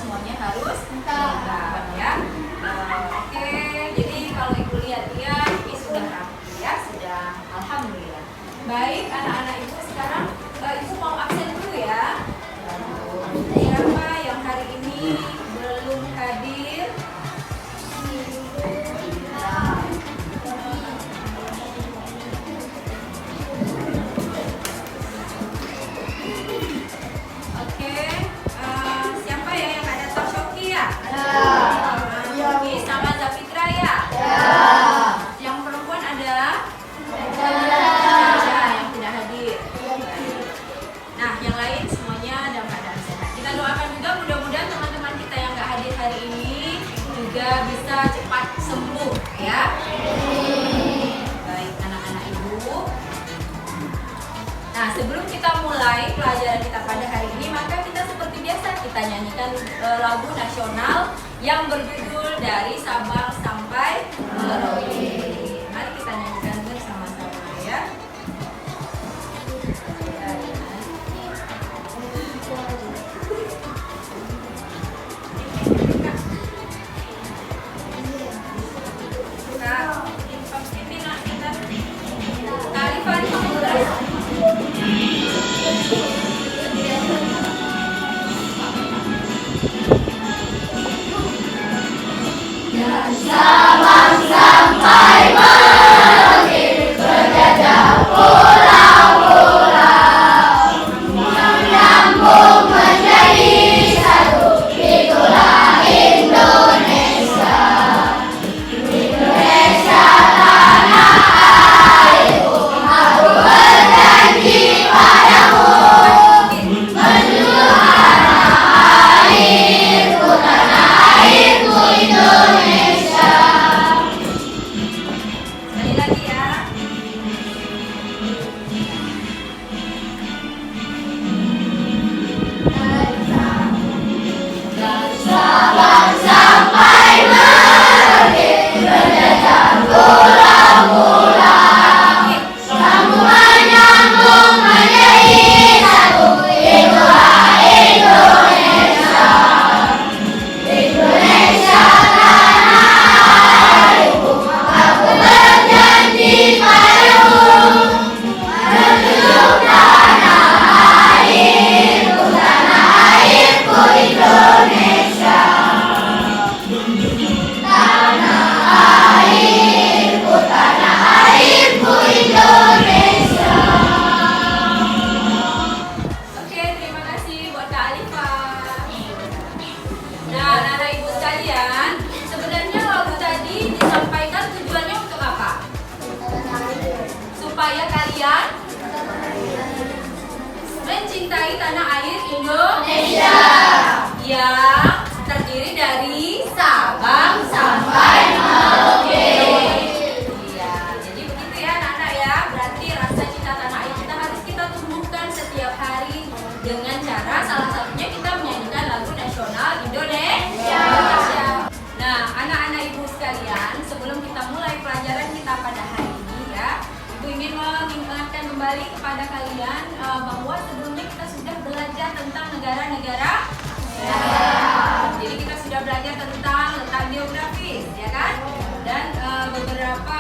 semuanya harus lengkap ya. Oke, jadi kalau ibu lihat-lihat ini sudah rapi ya, sudah alhamdulillah. Baik anak-anak ibu, sekarang ibu mau absen dulu ya. Siapa yang hari ini belum hadir? Oke, siapa ya yang ada tahu Shoki ya? Shoki sama Zafitra ya? Yang perempuan ada? Ya, yang tidak hadir. Nah, yang lain semuanya dalam keadaan sehat. Kita doakan juga mudah-mudahan teman-teman kita yang nggak hadir hari ini juga bisa cepat sembuh ya. Baik anak-anak ibu. Nah, sebelum kita mulai pelajaran kita pada hari ini, maka kita seperti biasa kita nyanyikan lagu nasional yang berjudul Dari Sabang Sampai Merauke. Mari kita nyanyikan bersama-sama ya. Sabang sampai Merauke, berjajah pulau-pulau, menyambung menjadi satu, itulah Indonesia. Indonesia tanah airku, aku berjanji padamu, menuju tanah airku, tanah airku Indonesia. Sekali lagi ya. Sabang sampai Merauke, berjajah pulau-pulau, sambung menyambung menjadi satu, itulah Indonesia. Indonesia tanah airku, aku berjanji padamu, menuju tanah airku, tanah airku Indonesia. Tanah airku Indonesia. Oke, terima kasih buat Kak Alifah. Nah, anak-anak ibu sekalian, sebenarnya lagu tadi disampaikan tujuannya untuk apa? Supaya kalian mencintai tanah air Indonesia yang terdiri dari Sabang sampai Merauke. Iya, jadi begitu ya anak-anak ya. Berarti rasa cinta tanah air kita harus kita tumbuhkan setiap hari dengan cara salah satunya kita menyanyikan lagu nasional Indonesia. Nah, anak-anak ibu sekalian, sebelum kita mulai pelajaran kita pada hari ini ya, ibu ingin mengingatkan kembali kepada kalian bahwa sebelumnya kita sudah belajar tentang negara-negara. Jadi kita sudah belajar tentang letak geografis, ya kan? Dan beberapa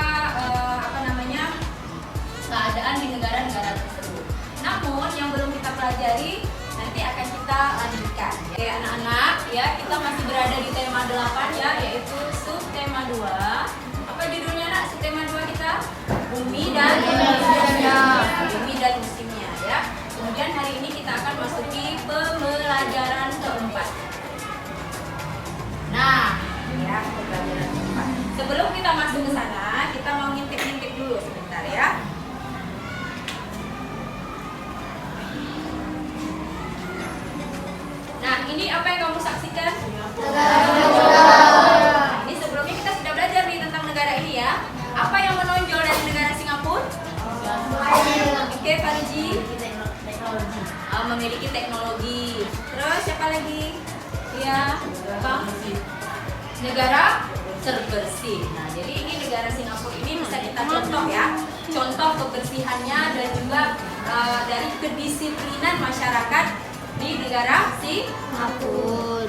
keadaan di negara-negara tersebut. Namun yang belum kita pelajari nanti akan kita lanjutkan. Oke anak-anak, ya kita masih berada di tema 8 ya, yaitu subtema 2. Apa judulnya nak subtema 2 kita? Bumi dan musimnya. Bumi dan musimnya ya. Kemudian hari ini kita akan masuki pembelajaran keempat. Nah, ya pembelajaran keempat. Sebelum kita masuk ke sana, kita mau ngintip-ngintip dulu sebentar ya. Nah, ini apa yang kamu saksikan? Ini sebelumnya kita sudah belajar nih tentang negara ini ya. Apa yang menonjol dari negara Singapura? Oke, Farji. Memiliki teknologi. Terus siapa lagi? Ya, Bang. Negara terbersih. Nah, jadi ini negara Singapura ini bisa kita contoh ya. Contoh kebersihannya dan juga dari kedisiplinan masyarakat di negara Singapura.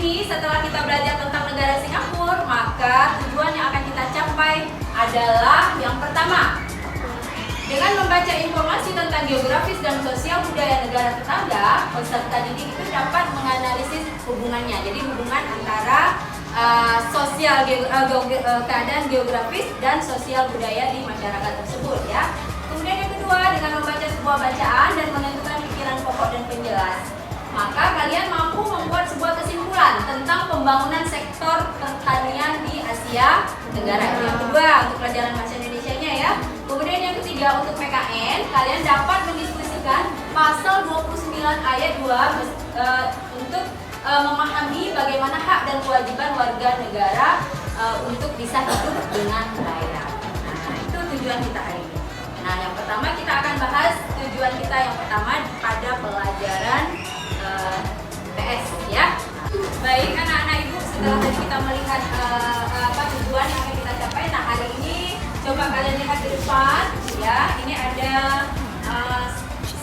ini setelah kita belajar tentang negara Singapura, maka tujuan yang akan kita capai adalah yang pertama, dengan membaca informasi tentang geografis dan sosial budaya negara tetangga, peserta didik itu dapat menganalisis hubungannya. Jadi hubungan antara keadaan geografis dan sosial budaya di masyarakat tersebut ya. Kemudian yang kedua, dengan membaca sebuah bacaan dan menentukan pikiran pokok dan penjelas, maka kalian mampu membuat sebuah kesimpulan tentang pembangunan sektor pertanian di Asia Tenggara. Yang kedua, untuk pelajaran bahasa Indonesianya ya. Kemudian yang ketiga, untuk PKN, kalian dapat mendiskusikan pasal 29 ayat 2 untuk memahami bagaimana hak dan kewajiban warga negara untuk bisa hidup dengan layak. Nah, itu tujuan kita hari ini. Nah, yang pertama kita akan bahas tujuan kita yang pertama pada pelajaran PS ya. Baik anak-anak ibu, setelah tadi kita melihat tujuan yang akan kita capai, nah hari ini coba kalian lihat di depan ya. Ini ada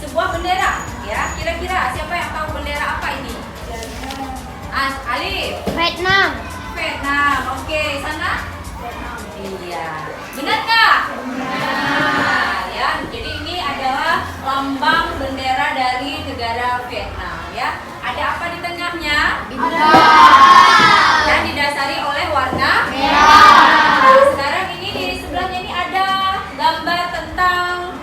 sebuah bendera ya. Kira-kira siapa yang tahu bendera apa ini? Alif. Vietnam. Vietnam. Oke, sana? Vietnam. Iya. Benarkah? Benar. Ya. Jadi ini adalah lambang bendera dari negara Vietnam ya. Ada apa di tengahnya? Dan didasari oleh warna merah. Nah, sekarang ini di sebelahnya ini ada gambar tentang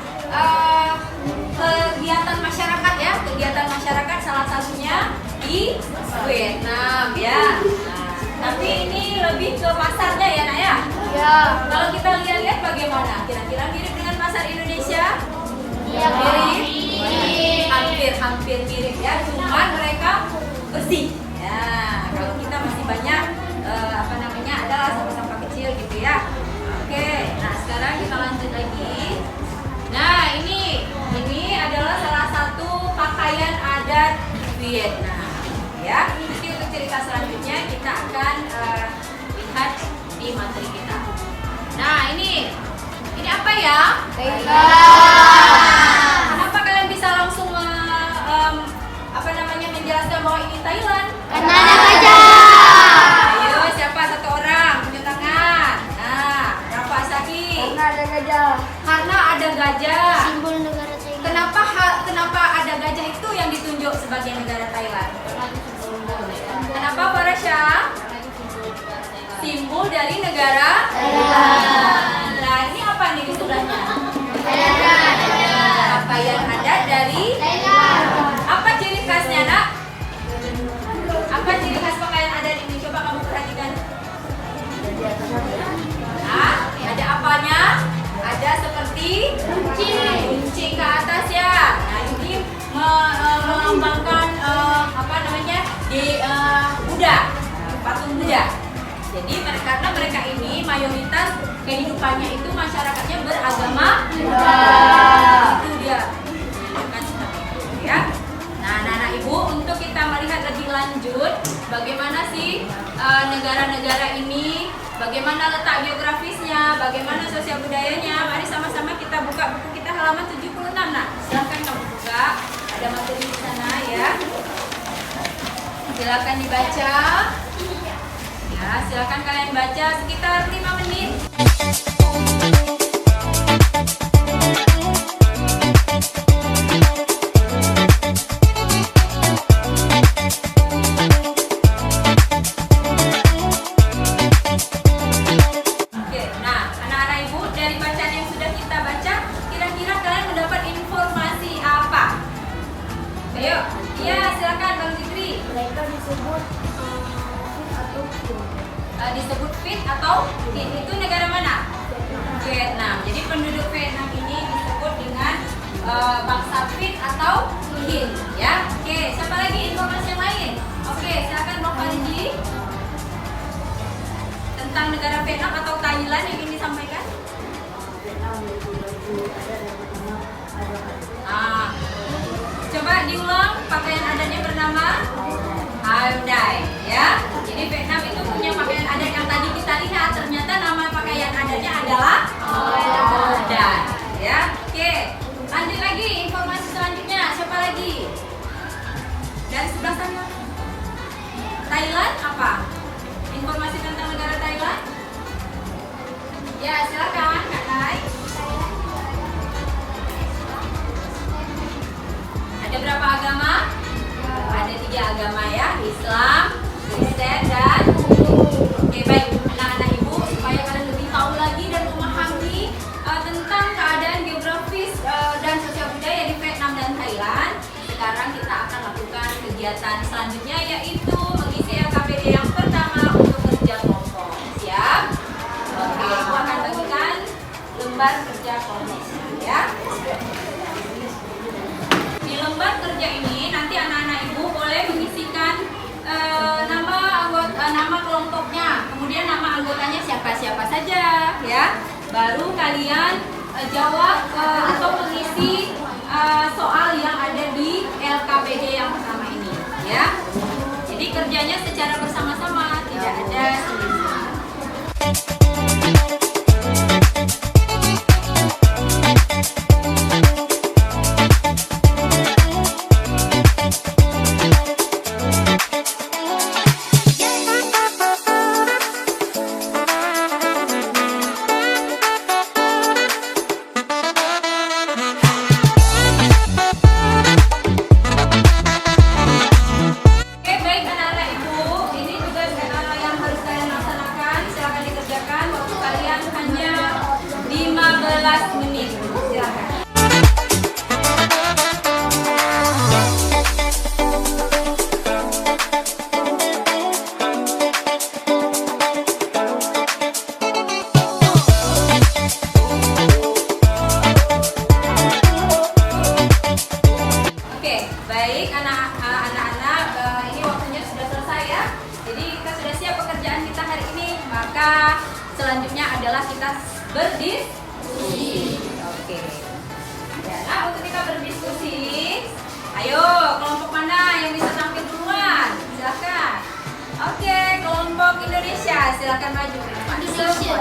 kegiatan masyarakat ya. Kegiatan masyarakat salah satunya di Vietnam ya. Nah, tapi ini lebih ke pasarnya ya nak ya. Ya. Kalau kita lihat-lihat bagaimana? Kira-kira mirip dengan pasar Indonesia? Ya, Mirip? Hampir mirip ya. Cuman mereka bersih. Ya, kalau kita masih banyak adalah sampah-sampah kecil gitu ya. Oke, nah sekarang kita lanjut lagi. Nah ini adalah salah satu pakaian adat Vietnam ya. Nanti untuk cerita selanjutnya kita akan lihat di materi kita. Nah ini apa ya? Kenapa kalian bisa langsung menjelaskan bahwa ini Thailand? Karena ada gajah. Ayo siapa satu orang tunjuk tangan. Nah, Rafa Asaki. Karena ada gajah. Karena ada gajah. Simbol negara Thailand. Kenapa ada gajah itu yang ditunjuk sebagai negara Thailand? Kenapa Farasya? Simbol dari negara Thailand. Nah, ini apa nih di sebelahnya? Pakaian adat dari Thailand. Apa ciri khasnya nak? Apa ciri khas pakaian adat ini? Coba kamu perhatikan. Nah, ada apanya? Ada seperti runcing ke atas ya. Nah, ini melambangkan Buddha, patung Buddha. Jadi karena mereka ini mayoritas kehidupannya itu masyarakatnya beragama Buddha. Itu dia. Kan seperti itu ya. Nah, anak-anak ibu, untuk kita melihat lebih lanjut bagaimana sih negara-negara ini, bagaimana letak geografisnya, bagaimana sosial budayanya, mari sama-sama kita buka buku kita halaman 76. Nah, silahkan kamu buka, ada materi di sana ya. Silakan dibaca. Ya, silakan kalian baca sekitar 5 menit. Disebut Fit atau Hin. Itu negara mana? Vietnam. Jadi penduduk Vietnam ini disebut dengan bangsa Fit atau Hin ya. Oke, siapa lagi informasi yang lain? Oke, silakan Bang Panji. Tentang negara Vietnam atau Thailand yang ingin disampaikan? Coba diulang, pakaian adatnya bernama Hoi Dai ya. Jadi Vietnam itu punya pakaian adat yang tadi kita lihat, ternyata nama pakaian adatnya adalah Hoi Dai ya. Oke, lanjut lagi informasi selanjutnya. Siapa lagi? Dari sebelah sana. Thailand apa? Informasi tentang negara Thailand? Ya, silakan Kak Nai. Ada berapa agama? Ada 3 agama ya, Islam, Kristen, dan Oke, baik anak-anak ibu, supaya kalian lebih tahu lagi dan memahami tentang keadaan geografis dan sosial budaya di Vietnam dan Thailand. Sekarang kita akan lakukan kegiatan selanjutnya, yaitu mengisi LKPD yang pertama untuk kerja kelompok. Siap? Oke, aku akan bagikan lembar kerja kelompoknya ya. Di lembar kerja ini nanti anak-anak ibu boleh mengisikan nama kelompoknya, kemudian nama anggotanya siapa-siapa saja ya. Baru kalian jawab atau mengisi soal yang ada di LKPD yang pertama ini ya. Jadi kerjanya secara bersama-sama, tidak ada sendiri-sendiri. Baik anak-anak, ini waktunya sudah selesai ya. Jadi kita sudah siap pekerjaan kita hari ini. Maka selanjutnya adalah kita berdiskusi. Oke. Ya, nah untuk kita berdiskusi, ayo kelompok mana yang bisa tampil duluan? Silakan. Oke, kelompok Indonesia, silakan maju ke depan. Indonesia.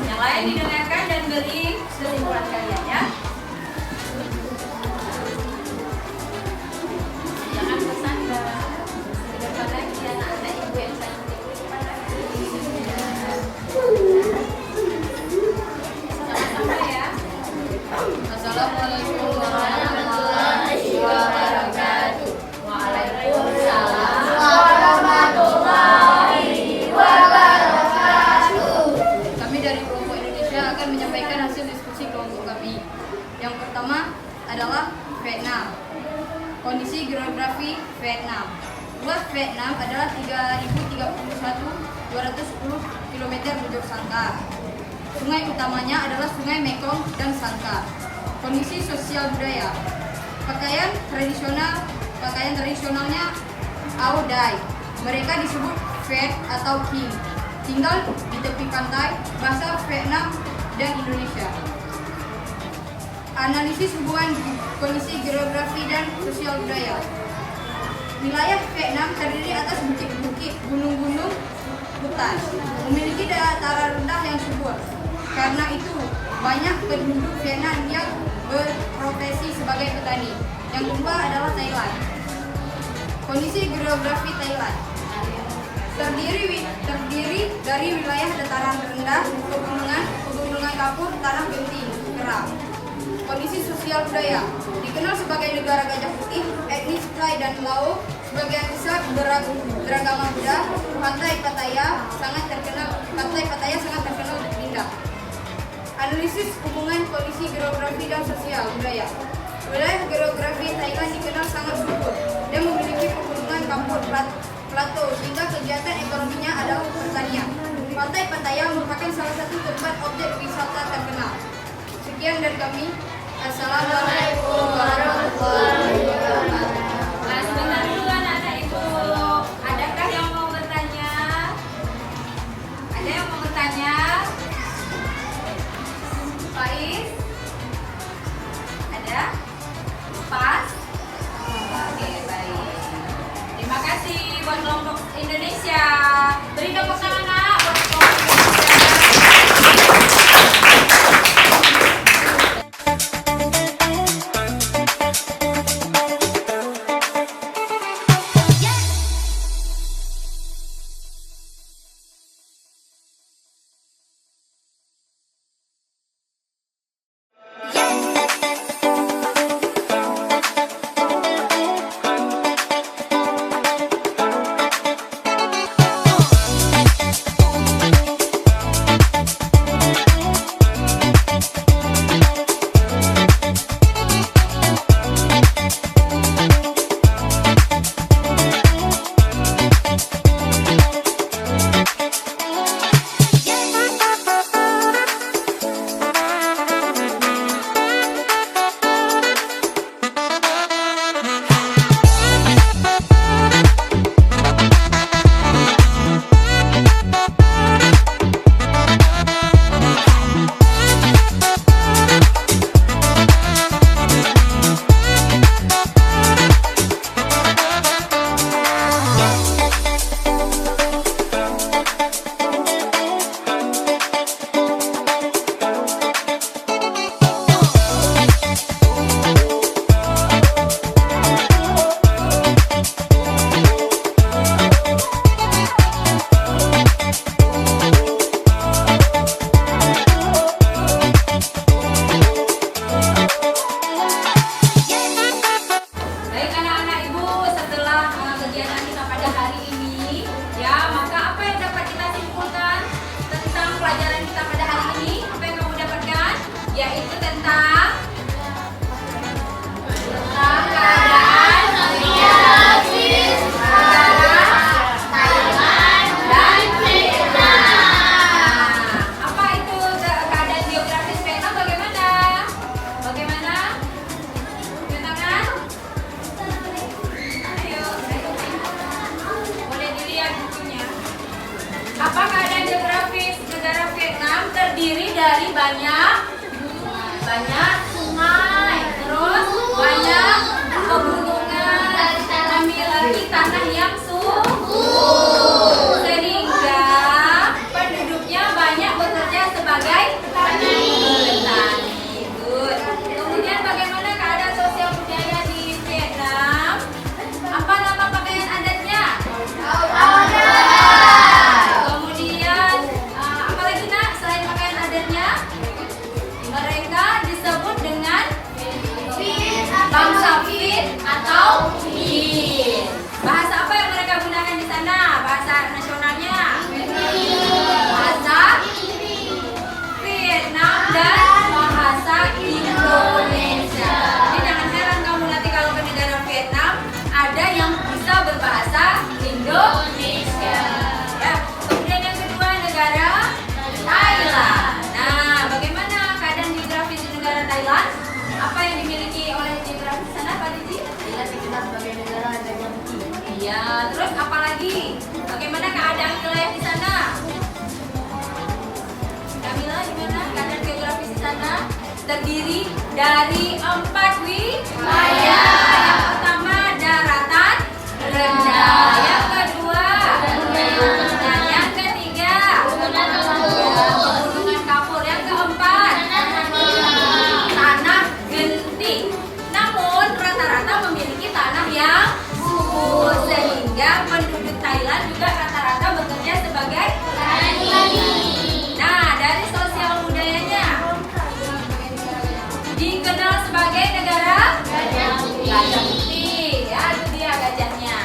Yang lain didengarkan dan beri kesimpulan kalian ya. Jangan bersandar. Depan lagi anak-anak ibu yang cantik. Sama-sama ya. Assalamualaikum warahmatullahi wabarakatuh. Waalaikumsalam warahmatullahi wabarakatuh. Kami dari kelompok Indonesia akan menyampaikan hasil diskusi kelompok kami. Yang pertama adalah Vietnam. Kondisi geografi Vietnam. Luas Vietnam adalah 3.031.210 km bujur sangkar. Sungai utamanya adalah Sungai Mekong dan Sangka. Kondisi sosial budaya. Pakaian tradisionalnya Ao Dai. Mereka disebut Viet atau King. Tinggal di tepi pantai. Bahasa Vietnam dan Indonesia. Analisis hubungan kondisi geografi dan sosial budaya. Wilayah Vietnam terdiri atas bukit-bukit, gunung-gunung, hutan, memiliki dataran rendah yang subur. Karena itu, banyak penduduk Vietnam yang berprofesi sebagai petani. Yang kedua adalah Thailand. Kondisi geografi Thailand terdiri dari wilayah dataran rendah, pegunungan kapur, tanah genting, keram. Kondisi sosial budaya dikenal sebagai negara gajah putih, etnis Thai dan Lao, sebagian besar beragama Buddha. Pantai Pattaya sangat terkenal indah. Analisis hubungan kondisi geografi dan sosial budaya. Wilayah geografi Thailand dikenal sangat subur dan memiliki pegunungan kapur plato, sehingga kegiatan ekonominya adalah pertanian. Pantai Pattaya merupakan salah satu tempat objek wisata terkenal. Sekian dari kami. Assalamualaikum warahmatullahi wabarakatuh. Nah, sebentar dulu anak-anak ibu. Adakah yang mau bertanya? Ada yang mau bertanya? Faiz? Ada? Pas? Oke, baik. Terima kasih buat kelompok Indonesia. Beri tepuk tangan nak buat kelompok Indonesia. Apa yang dimiliki oleh geografi di sana, Pak Diji? Kita dikenal sebagai negara gajah putih. Iya, terus apa lagi? Bagaimana keadaan wilayah di sana? Kamila, gimana keadaan geografis di sana? Terdiri dari 4 wilayah. Yang pertama daratan rendah, yang kedua dan yang ketiga pegunungan kapur, yang keempat tanah genting. Namun rata-rata memiliki tanah yang subur sehingga penduduk Thailand juga rata-rata bekerja sebagai petani. Nah, dari sosial budayanya dikenal sebagai negara gajah putih, ya itu dia gajahnya.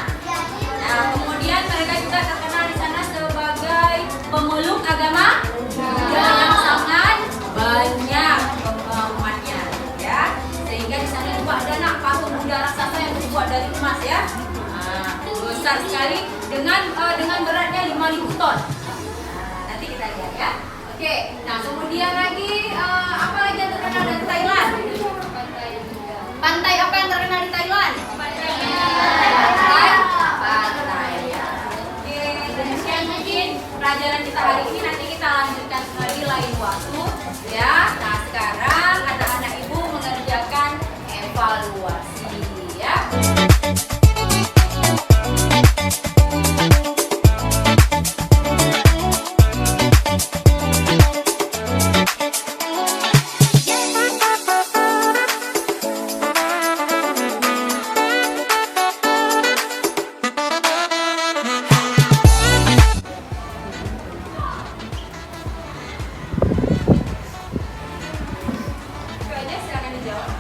Nah, kemudian mereka juga terkenal di sana sebagai pemeluk agama yang sangat banyak umatnya, ya. Sehingga di sana juga ada patung Buddha raksasa yang terbuat dari emas, ya. Nah, besar sekali dengan beratnya 5.000 ton. Nah, nanti kita lihat ya. Oke, nah kemudian lagi apa lagi yang terkenal dari Thailand? Pantai apa yang terkenal di Thailand? Pantai. Oke, demikian mungkin pelajaran kita hari ini. Nanti kita lanjutkan kembali lain waktu, ya. Nah sekarang anak-anak ibu mengerjakan evaluasi, ya. Itu aja, silakan dijawab.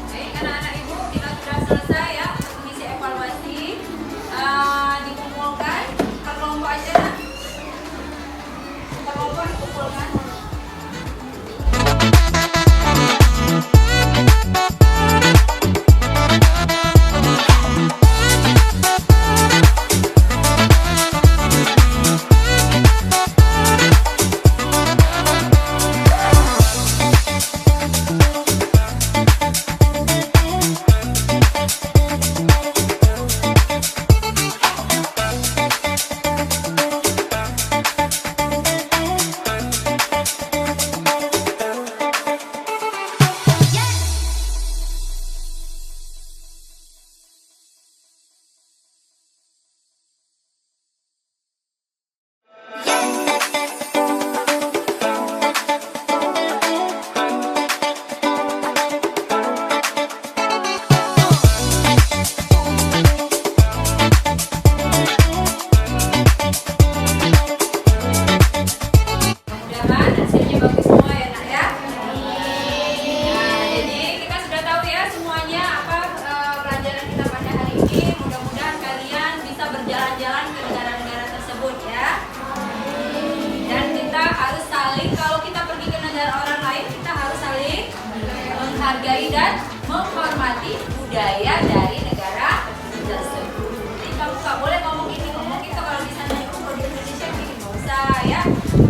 Baik, anak-anak ibu, kita sudah selesai ya untuk mengisi evaluasi. Dikumpulkan per kelompok aja. Per kelompok dikumpulkan. Mudah-mudahan hasilnya bagus semua ya nak ya. Nah, jadi kita sudah tahu ya semuanya apa pelajaran kita pada hari ini. Mudah-mudahan kalian bisa berjalan-jalan ke negara-negara tersebut ya. Dan kita harus saling, kalau kita pergi ke negara orang lain, kita harus saling menghargai dan menghormati budaya dari negara tersebut. Jadi kamu nggak boleh ngomong ini ngomong itu kalau di sana itu kalau di Indonesia gini nggak usah ya.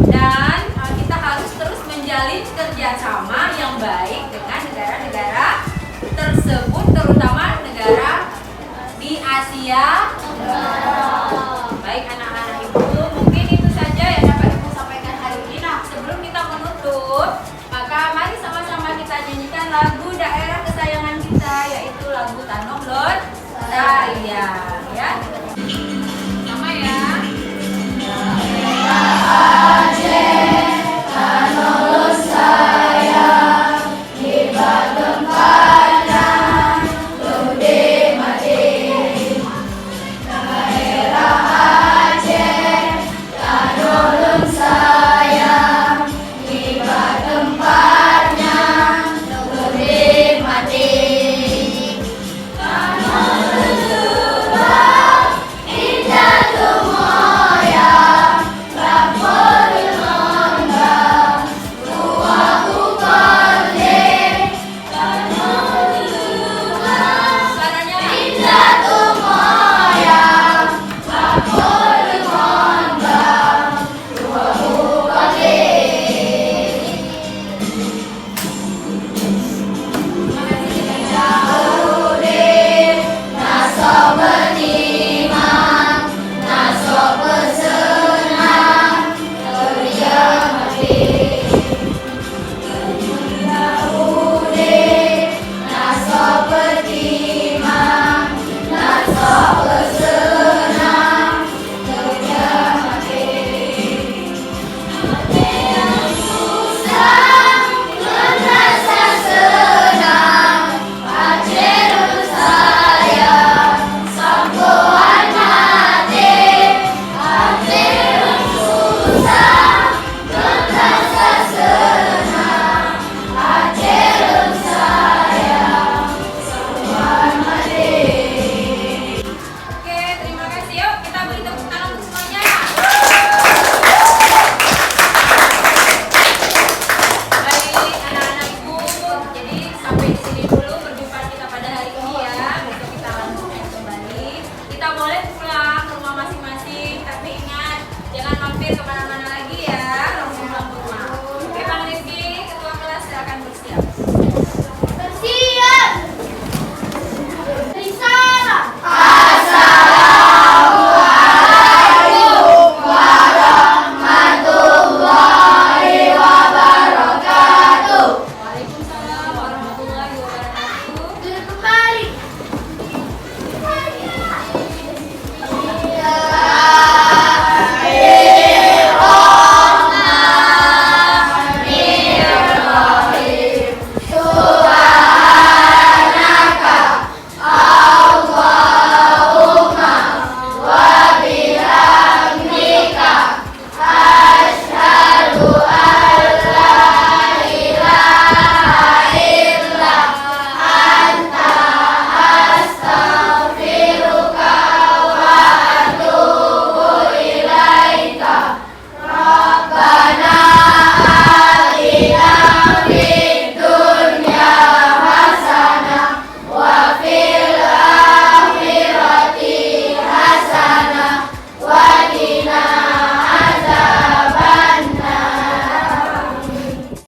Dan kita harus terus menjalin kerjasama yang baik dengan negara-negara tersebut, terutama negara di Asia. Baik anak-anak ibu, mungkin itu saja yang dapat ibu sampaikan hari ini. Nah, sebelum kita menutup, maka mari sama-sama kita nyanyikan lagu daerah kesayangan kita, yaitu lagu Tanong Lor Saya, ya. Sama ya. Sayang, di